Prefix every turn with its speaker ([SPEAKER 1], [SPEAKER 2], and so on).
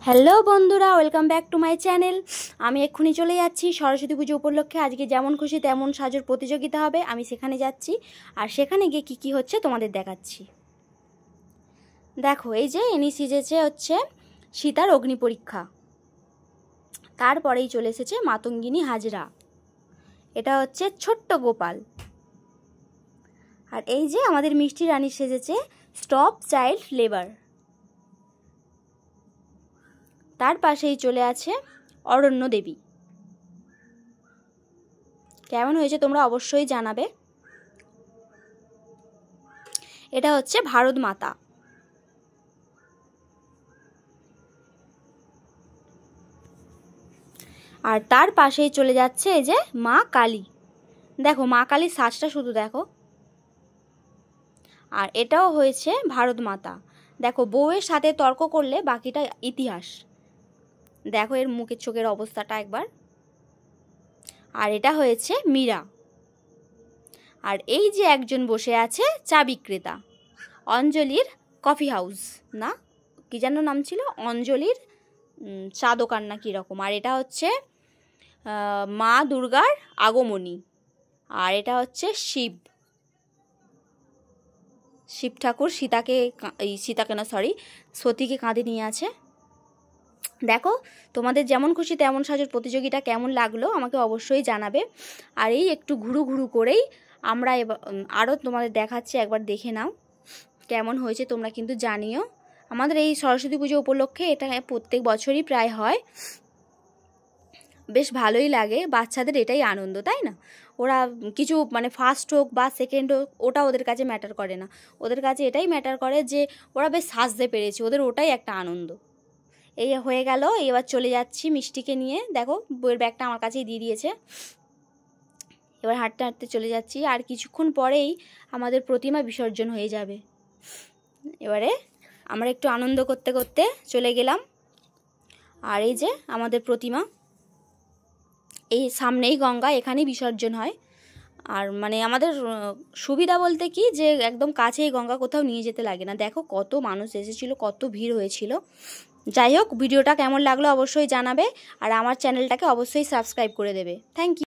[SPEAKER 1] Hello বন্ধুরা, welcome back to my channel. আমি এক্ষুনি চলে যাচ্ছি সরস্বতী পুজো উপলক্ষে। আজকে যেমন খুশি তেমন সাজোর প্রতিযোগিতা হবে, আমি সেখানে যাচ্ছি। আর সেখানে গিয়ে কী কী হচ্ছে তোমাদের দেখাচ্ছি। দেখো, এই যে এনি সিজেছে হচ্ছে সীতার অগ্নি পরীক্ষা, তারপরেই চলে এসেছে মাতঙ্গিনী হাজরা, এটা হচ্ছে ছোট্ট গোপাল। আর এই যে আমাদের মিষ্টি রানী সেজেছে স্টপ চাইল্ড লেবার। তার পাশেই চলে আছে অরণ্য দেবী। কেমন হয়েছে তোমরা অবশ্যই জানাবে। এটা হচ্ছে ভারত মাতা। আর তার পাশেই চলে যাচ্ছে এই যে মা কালী। দেখো মা কালীর সাজটা শুধু দেখো। আর এটাও হয়েছে ভারত মাতা। দেখো, বউয়ের সাথে তর্ক করলে বাকিটা ইতিহাস। দেখো এর মুখের চোখের অবস্থাটা একবার। আর এটা হয়েছে মীরা। আর এই যে একজন বসে আছে চা বিক্রেতা, অঞ্জলির কফি হাউস, না কি যেন নাম ছিল, অঞ্জলির চা দোকান না কীরকম। আর এটা হচ্ছে মা দুর্গার আগমনী। আর এটা হচ্ছে শিব ঠাকুর সতীকে কাঁধে নিয়ে আছে। দেখো, তোমাদের যেমন খুশি তেমন সাজোর প্রতিযোগিতা কেমন লাগলো আমাকে অবশ্যই জানাবে। আর এই একটু ঘুরু ঘুরু করেই আমরা আরও তোমাদের দেখাচ্ছি, একবার দেখে নাও কেমন হয়েছে। তোমরা কিন্তু জানিও। আমাদের এই সরস্বতী পুজো উপলক্ষে এটা প্রত্যেক বছরই প্রায় হয়, বেশ ভালোই লাগে। বাচ্চাদের এটাই আনন্দ, তাই না? ওরা কিছু মানে ফার্স্ট হোক বা সেকেন্ড হোক, ওটা ওদের কাছে ম্যাটার করে না। ওদের কাছে এটাই ম্যাটার করে যে ওরা বেশ সাজতে পেরেছে, ওদের ওটাই একটা আনন্দ। এই হয়ে গেল, এবার চলে যাচ্ছি মিষ্টিকে নিয়ে। দেখো বইয়ের ব্যাগটা আমার কাছেই দিয়ে দিয়েছে। এবার হাঁটতে হাঁটতে চলে যাচ্ছি। আর কিছুক্ষণ পরেই আমাদের প্রতিমা বিসর্জন হয়ে যাবে। এবারে আমরা একটু আনন্দ করতে করতে চলে গেলাম। আর এই যে আমাদের প্রতিমা, এই সামনেই গঙ্গা, এখানেই বিসর্জন হয়। আর মানে আমাদের সুবিধা বলতে কি, যে একদম কাছেই গঙ্গা, কোথাও নিয়ে যেতে লাগে না। দেখো কত মানুষ এসেছিল, কত ভিড় হয়েছিল। যাই হোক, ভিডিওটা কেমন লাগলো অবশ্যই জানাবে। আর আমার চ্যানেলটাকে অবশ্যই সাবস্ক্রাইব করে দেবে। Thank you.